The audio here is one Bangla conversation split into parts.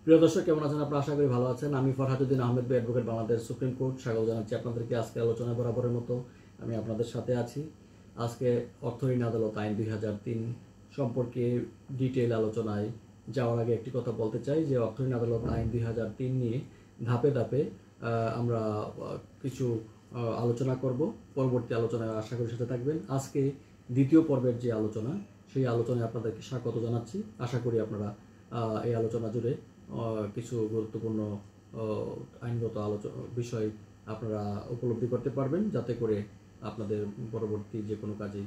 প্রিয় দর্শক, কেমন আছেন আপনারা? আশা করি ভালো আছেন। আমি Farhaduddin Ahmed, advocate, Bangladesh supreme court. স্বাগত জানাচ্ছি আপনাদেরকে আজকে আলোচনায়। বরাবরের মতো আমি আপনাদের সাথে আছি। আজকে অর্থ ঋণ আদালত আইন 2003 সম্পর্কে ডিটেইল আলোচনায় যাওয়ার আগে একটি কথা বলতে চাই যে অর্থ ঋণ আদালত আইন 2003 নিয়ে ধাপে ধাপে আমরা কিছু আলোচনা করব। পরবর্তী আলোচনায় আশা করি সাথে থাকবেন। আজকে দ্বিতীয় পর্বের যে আলোচনা, সেই আলোচনায় আপনাদেরকে স্বাগত জানাচ্ছি। আশা করি আপনারা এই আলোচনা জুড়ে কিছু গুরুত্বপূর্ণ আইনগত বিষয় আপনারা উপলব্ধি করতে পারবেন, যাতে করে আপনাদের পরবর্তী যে কোনো কাজে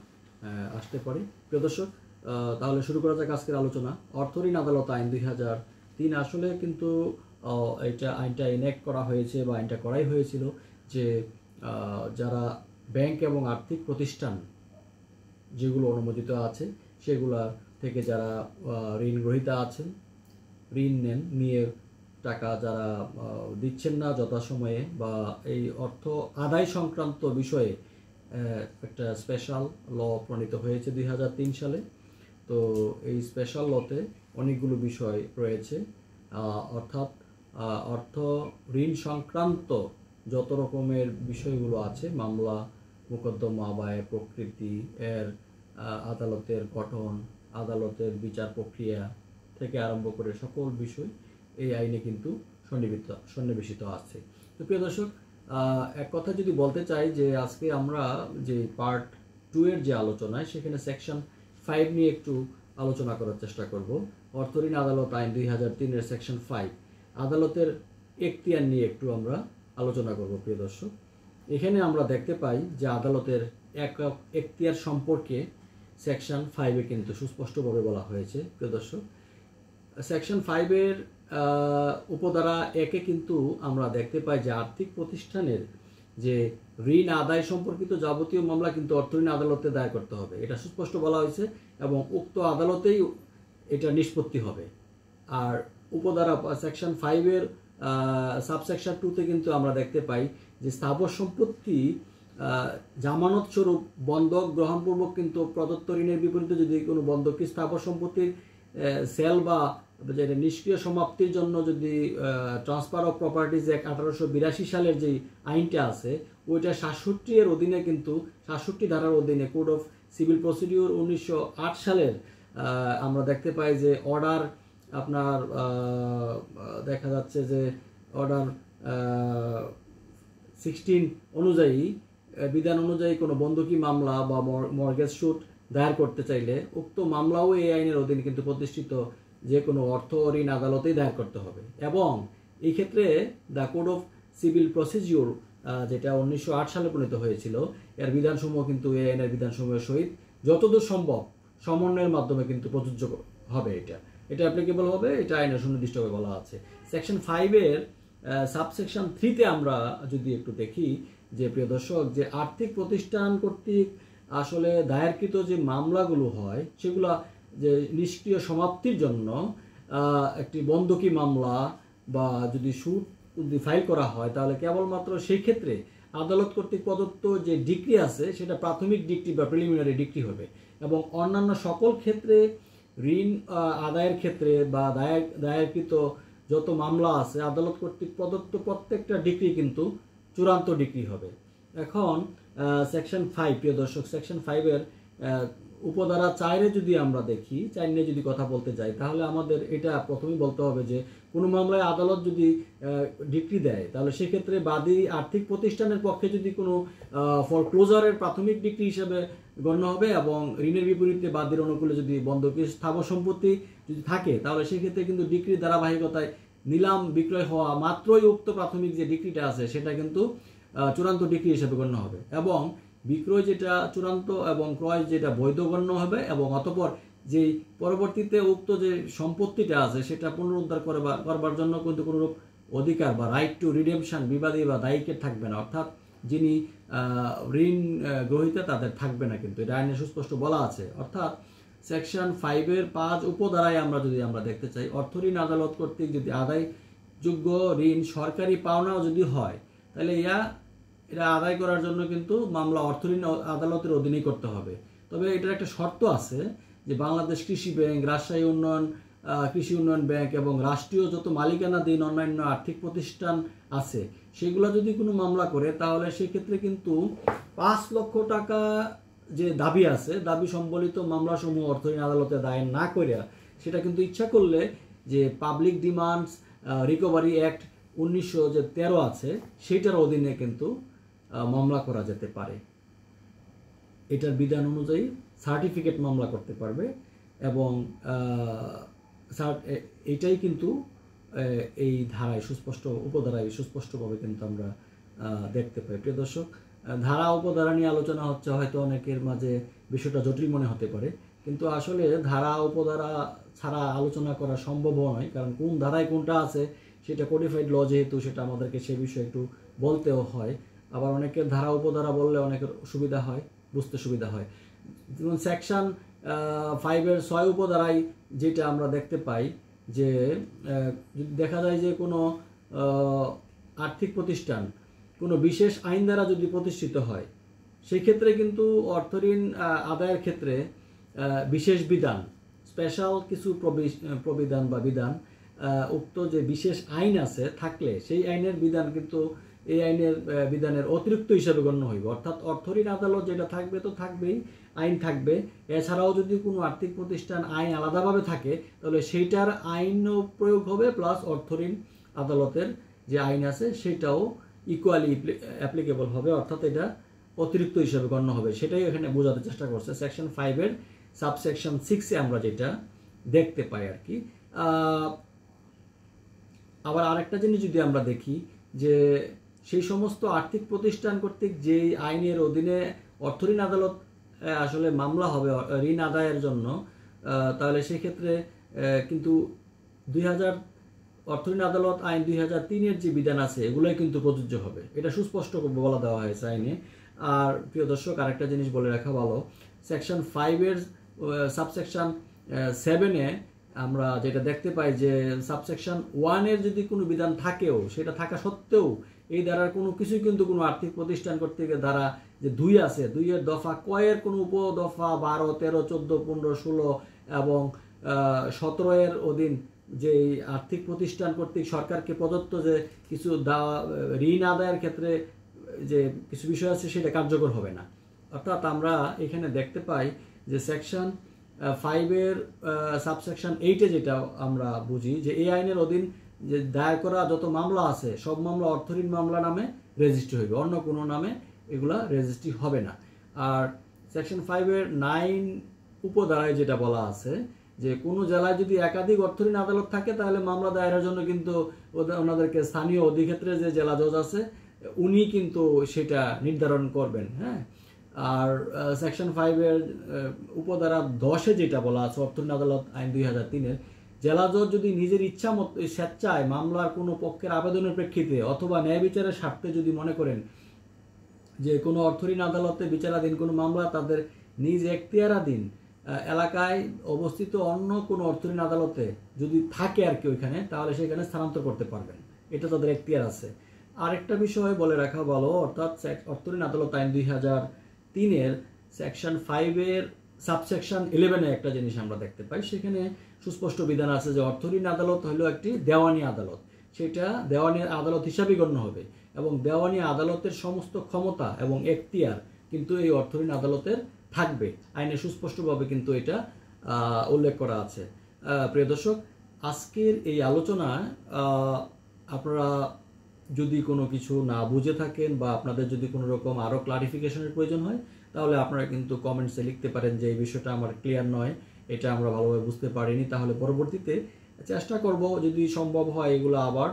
আসতে পারে। প্রিয় দর্শক, তাহলে শুরু করা যাক আজকের আলোচনা। অর্থ ঋণ আদালত আইন 2003 আসলে কিন্তু আইনটা এনঅ্যাক্ট করা হয়েছে বা আইনটা করাই হয়েছিল যে যারা ব্যাংক এবং আর্থিক প্রতিষ্ঠান যেগুলো অনুমোদিত আছে সেগুলা থেকে যারা ঋণ গ্রহীতা আছেন, ঋণ নিয়ে টাকা যারা দিচ্ছেন না যথাসময়ে বা এই অর্থ আদায় সংক্রান্ত বিষয়ে একটা স্পেশাল ল প্রণীত হয়েছে 2003 সালে। তো এই স্পেশাল লতে অনেকগুলো বিষয় রয়েছে, অর্থাৎ অর্থ ঋণ সংক্রান্ত যত রকমের বিষয়গুলো আছে, মামলা, মোকদ্দমা, ব্যয় প্রকৃতি, এর আদালতের গঠন, আদালতের বিচার প্রক্রিয়া থেকে আরম্ভ করে সকল বিষয় এই আইনে কিন্তু সন্নিবেশিত আছে। তো প্রিয় দর্শক, এক কথা যদি বলতে চাই যে আজকে আমরা যে পার্ট 2 এর যে আলোচনায়, সেখানে সেকশন 5 নিয়ে একটু আলোচনা করার চেষ্টা করব। অর্থ ঋণ আদালত আইন 2003 এর সেকশন 5 আদালতের এখতিয়ার নিয়ে একটু আমরা আলোচনা করব। প্রিয় দর্শক, এখানে আমরা দেখতে পাই যে আদালতের এখতিয়ার সম্পর্কে সেকশন 5-এ কিন্তু সুস্পষ্টভাবে বলা হয়েছে। প্রিয় দর্শক, সেকশন 5-এর উপধারা 1-এ কিন্তু আমরা দেখতে পাই যে আর্থিক প্রতিষ্ঠানের যে ঋণ আদায় সম্পর্কিত যাবতীয় মামলা কিন্তু অর্থ ঋণ আদালতে দায়ের করতে হবে, এটা সুস্পষ্ট বলা হয়েছে এবং উক্ত আদালতেই এটা নিষ্পত্তি হবে। আর উপধারা সেকশন 5-এর সাবসেকশন 2-তে কিন্তু আমরা দেখতে পাই যে স্থাবর সম্পত্তি জামানত স্বরূপ বন্ধক গ্রহণপূর্বক কিন্তু প্রদত্ত ঋণের বিপরীতে যদি কোনো বন্ধকি স্থাবর সম্পত্তির সেল বা যেটা নিষ্ক্রিয় সমাপ্তির জন্য যদি ট্রান্সফার অফ প্রপার্টিজ অ্যাক্ট 1882 সালের যে আইনটা আছে, ওইটা 67 এর অধীনে কিন্তু 67 ধারার অধীনে কোড অফ সিভিল প্রসিডিওর 1908 সালের আমরা দেখতে পাই যে অর্ডার আপনার দেখা যাচ্ছে যে অর্ডার 16 অনুযায়ী, বিধান অনুযায়ী কোনো বন্ধকি মামলা বা মর্গেজ সুট দায়ের করতে চাইলে উক্ত মামলাও এই আইনের অধীনে কিন্তু প্রতিষ্ঠিত যে কোনো অর্থ ঋণ আদালতেই দায়ের করতে হবে। এবং এই ক্ষেত্রে the code of civil procedure যেটা 1908 সালে প্রণীত হয়েছিল, এর বিধানসমূহ কিন্তু এই আইনের বিধানসমূহের সহিত যতদূর সম্ভব সমন্বয়ের মাধ্যমে কিন্তু প্রযোজ্য হবে। এটা অ্যাপ্লিকেবল হবে, এটা আইনের সুনির্দিষ্টভাবে বলা আছে। সেকশন 5-এর সাবসেকশন 3-তে আমরা যদি একটু দেখি যে প্রিয় দর্শক, যে আর্থিক প্রতিষ্ঠান কর্তৃক আসলে দায়েরকৃত যে মামলাগুলো হয় সেগুলো যে নিষ্ক্রিয় সমাপ্তির জন্য একটি বন্ধকি মামলা বা যদি সুট যদি ফাইল করা হয়, তাহলে কেবলমাত্র সেই ক্ষেত্রে আদালত কর্তৃক প্রদত্ত যে ডিক্রি আছে সেটা প্রাথমিক ডিক্রি বা প্রিলিমিনারি ডিক্রি হবে এবং অন্যান্য সকল ক্ষেত্রে ঋণ আদায়ের ক্ষেত্রে বা দায়েরকৃত যত মামলা আছে আদালত কর্তৃক প্রদত্ত প্রত্যেকটা ডিক্রি কিন্তু চূড়ান্ত ডিক্রি হবে। এখন সেকশন 5, প্রিয় দর্শক, সেকশন 5-এর উপধারা 4-এ যদি আমরা দেখি, 4 নিয়ে যদি কথা বলতে যাই, তাহলে আমাদের এটা প্রথমেই বলতে হবে যে কোনো মামলায় আদালত যদি ডিক্রি দেয়, তাহলে সেক্ষেত্রে বাদী আর্থিক প্রতিষ্ঠানের পক্ষে যদি কোনো ফরক্লোজারের প্রাথমিক ডিক্রি হিসেবে গণ্য হবে এবং ঋণের বিপরীতে বাদীর অনুকূলে যদি বন্ধকি স্থাবর সম্পত্তি যদি থাকে, তাহলে সেক্ষেত্রে কিন্তু ডিক্রির ধারাবাহিকতায় নিলাম বিক্রয় হওয়া মাত্রই উক্ত প্রাথমিক যে ডিক্রিটা আছে সেটা কিন্তু চূড়ান্ত ডিক্রি হিসেবে গণ্য হবে এবং বিক্রয় যেটা চূড়ান্ত এবং ক্রয় যেটা বৈধ গণ্য হবে এবং অতঃপর যে পরবর্তীতে উক্ত যে সম্পত্তিটা আছে সেটা পুনরুদ্ধার করবার জন্য কিন্তু কোনোরূপ অধিকার বা রাইট টু রিডেমশন বিবাদী বা দায়িকের থাকবে না, অর্থাৎ যিনি ঋণ গ্রহীতা তাদের থাকবে না, কিন্তু এটা আইনে সুস্পষ্ট বলা আছে। অর্থাৎ সেকশন 5-এর 5 উপধারায় আমরা দেখতে চাই, অর্থ ঋণ আদালত কর্তৃক যদি আদায়যোগ্য ঋণ সরকারি পাওনাও যদি হয়, তাহলে এটা আদায় করার জন্য কিন্তু মামলা অর্থ ঋণ আদালতের অধীনেই করতে হবে। তবে এটার একটা শর্ত আছে যে বাংলাদেশ কৃষি ব্যাংক, রাজশাহী উন্নয়ন কৃষি উন্নয়ন ব্যাংক এবং রাষ্ট্রীয় যত মালিকানাধীন অন্যান্য আর্থিক প্রতিষ্ঠান আছে সেগুলো যদি কোনো মামলা করে, তাহলে সেক্ষেত্রে কিন্তু 5 লক্ষ টাকা যে দাবি আছে, দাবি সম্বলিত মামলাসমূহ অর্থঋণ আদালতে দায়ের না করিয়া সেটা কিন্তু ইচ্ছা করলে যে পাবলিক ডিমান্ডস রিকভারি অ্যাক্ট 1913 আছে সেইটার অধীনে কিন্তু মামলা করা যেতে পারে। এটার বিধান অনুযায়ী সার্টিফিকেট মামলা করতে পারবে এবং এটাই কিন্তু এই ধারায় সুস্পষ্ট, উপধারায় সুস্পষ্টভাবে কিন্তু আমরা দেখতে পাই। প্রিয় দর্শক, ধারা উপধারা নিয়ে আলোচনা হচ্ছে, হয়তো অনেকের মাঝে বিষয়টা জটিল মনে হতে পারে, কিন্তু আসলে ধারা উপধারা ছাড়া আলোচনা করা সম্ভব নয়, কারণ কোন ধারায় কোনটা আছে সেটা কোডিফাইড ল যেহেতু, সেটা আমাদেরকে সে বিষয়ে একটু বলতেও হয়। আবার অনেকের ধারা উপধারা বললে অনেকের সুবিধা হয়, বুঝতে সুবিধা হয়। যেমন সেকশন 5-এর 6 উপধারায় যেটা আমরা দেখতে পাই যে যদি দেখা যায় যে কোনো আর্থিক প্রতিষ্ঠান কোনো বিশেষ আইন দ্বারা যদি প্রতিষ্ঠিত হয়, সেই ক্ষেত্রে কিন্তু অর্থঋণ আদায়ের ক্ষেত্রে বিশেষ বিধান, স্পেশাল কিছু প্রবিধান বা বিধান, উক্ত যে বিশেষ আইন আছে থাকলে সেই আইনের বিধান কিন্তু এই আইনের বিধানের অতিরিক্ত হিসাবে গণ্য হইবে। অর্থাৎ অর্থঋণ আদালত যেটা থাকবে তো থাকবেই, আইন থাকবে। এছাড়াও যদি কোনো আর্থিক প্রতিষ্ঠান আইন আলাদাভাবে থাকে তাহলে সেইটার আইনও প্রয়োগ হবে, প্লাস অর্থঋণ আদালতের যে আইন আছে সেটাও ইকুয়ালি অ্যাপ্লিকেবল হবে, অর্থাৎ এটা অতিরিক্ত হিসাবে গণ্য হবে। সেটাই এখানে বোঝাতে চেষ্টা করছে সেকশন 5-এর সাবসেকশন 6-এ আমরা যেটা দেখতে পাই আর কি। আবার আরেকটা জিনিস যদি আমরা দেখি যে সেই সমস্ত আর্থিক প্রতিষ্ঠান কর্তৃক যে আইনের অধীনে অর্থঋণ আদালত আসলে মামলা হবে ঋণ আদায়ের জন্য, তাহলে সেক্ষেত্রে কিন্তু 2000 অর্থঋণ আদালত আইন 2003-এর যে বিধান আছে এগুলোই কিন্তু প্রযোজ্য হবে, এটা সুস্পষ্ট বলা দেওয়া হয়েছে আইনে। আর প্রিয় দর্শক, আরেকটা জিনিস বলে রাখা ভালো, সেকশন 5-এর সাবসেকশন 7-এ আমরা যেটা দেখতে পাই যে সাবসেকশন 1-এর যদি কোনো বিধান থাকেও, সেটা থাকা সত্ত্বেও এই ধারার কোনো কিছুই কিন্তু কোনো আর্থিক প্রতিষ্ঠান কর্তৃক ধারা যে 2 আছে, 2-এর দফা কয়ের কোনো উপদফা 12, 13, 14, 15, 16 এবং 17-এর অধীন যে আর্থিক প্রতিষ্ঠান কর্তৃক সরকারকে প্রদত্ত যে কিছু ঋণ আদায়ের ক্ষেত্রে যে কিছু বিষয় আছে সেটা কার্যকর হবে না। অর্থাৎ আমরা এখানে দেখতে পাই যে সেকশন 5-এর সাবসেকশন 8-এ যেটা আমরা বুঝি যে এই আইনের অধীন যে দায়ের করা যত মামলা আছে সব মামলা অর্থঋণ মামলা নামে রেজিস্ট্রি হবে, অন্য কোনো নামে এগুলা রেজিস্ট্রি হবে না। আর সেকশন 5-এর 9 উপধারায় যেটা বলা আছে যে কোনো জেলায় যদি একাধিক অর্থঋণ আদালত থাকে তাহলে মামলা দায়েরের জন্য কিন্তু ওনাদেরকে স্থানীয় অধিক্ষেত্রে যে জেলা জজ আছে উনি কিন্তু সেটা নির্ধারণ করবেন। হ্যাঁ, আর সেকশন 5-এর উপধারা 10-এ যেটা বলা আছে অর্থঋণ আদালত আইন 2003-এর, জেলা জজ যদি নিজের ইচ্ছা মতো স্বেচ্ছায় মামলার কোনো পক্ষের আবেদনের প্রেক্ষিতে অথবা ন্যায় বিচারের স্বার্থে যদি মনে করেন যে কোনো অর্থঋণ আদালতে বিচারাধীন কোনো মামলা তাদের নিজ এখতিয়ারাধীন এলাকায় অবস্থিত অন্য কোনো অর্থঋণ আদালতে যদি থাকে আর কি ওইখানে, তাহলে সেখানে স্থানান্তর করতে পারবেন, এটা তাদের এখতিয়ার আছে। আরেকটা বিষয় বলে রাখা ভালো, অর্থাৎ অর্থঋণ আদালত আইন 2003-এর সেকশন 5-এর সাবসেকশন 11-এ একটা জিনিস আমরা দেখতে পাই, সেখানে সুস্পষ্ট বিধান আছে যে অর্থঋণ আদালত হলো একটি দেওয়ানি আদালত, সেটা দেওয়ানি আদালত হিসাবে গণ্য হবে এবং দেওয়ানি আদালতের সমস্ত ক্ষমতা এবং এখতিয়ার কিন্তু এই অর্থঋণ আদালতের থাকবে। আইনে সুস্পষ্টভাবে কিন্তু এটা উল্লেখ করা আছে। প্রিয় দর্শক, আজকের এই আলোচনায় আপনারা যদি কোনো কিছু না বুঝে থাকেন বা আপনাদের যদি কোনো রকম আরও ক্লারিফিকেশনের প্রয়োজন হয় তাহলে আপনারা কিন্তু কমেন্টসে লিখতে পারেন যে এই বিষয়টা আমার ক্লিয়ার নয়, এটা আমরা ভালোভাবে বুঝতে পারিনি। তাহলে পরবর্তীতে চেষ্টা করব যদি সম্ভব হয় এগুলো আবার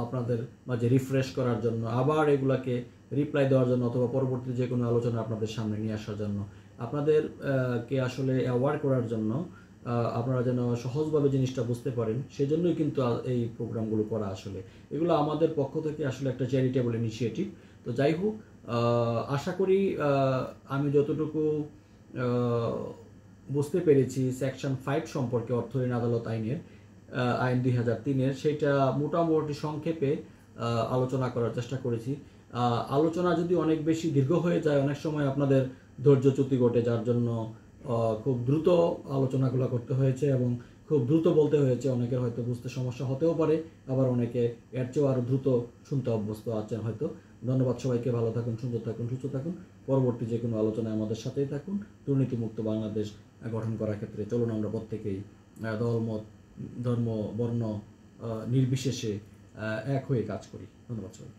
আপনাদের মাঝে রিফ্রেশ করার জন্য, আবার এগুলাকে রিপ্লাই দেওয়ার জন্য, অথবা পরবর্তী যে কোনো আলোচনা আপনাদের সামনে নিয়ে আসার জন্য, আপনাদের কে আসলে অ্যাওয়ার করার জন্য, আপনারা যেন সহজভাবে জিনিসটা বুঝতে পারেন, সেজন্যই কিন্তু এই প্রোগ্রামগুলো করা। আসলে এগুলো আমাদের পক্ষ থেকে আসলে একটা চ্যারিটেবল ইনিশিয়েটিভ। তো যাই হোক, আশা করি আমি যতটুকু বুঝতে পেরেছি সেকশন 5 সম্পর্কে অর্থঋণ আদালত আইন 2003-এর, সেটা মোটামুটি সংক্ষেপে আলোচনা করার চেষ্টা করেছি। আলোচনা যদি অনেক বেশি দীর্ঘ হয়ে যায় অনেক সময় আপনাদের ধৈর্যচ্যুতি ঘটে, যার জন্য খুব দ্রুত আলোচনাগুলো করতে হয়েছে এবং খুব দ্রুত বলতে হয়েছে, অনেকের হয়তো বুঝতে সমস্যা হতেও পারে, আবার অনেকে এর চেয়েও আরও দ্রুত শুনতে অভ্যস্ত আছেন হয়তো। ধন্যবাদ সবাইকে, ভালো থাকুন, সুন্দর থাকুন, সুস্থ থাকুন। পরবর্তী যে কোনো আলোচনায় আমাদের সাথেই থাকুন দুর্নীতিমুক্ত বাংলাদেশ গঠন করার ক্ষেত্রে। চলুন আমরা প্রত্যেকেই দলমত, ধর্ম, বর্ণ নির্বিশেষে এক হয়ে কাজ করি। ধন্যবাদ সবাই।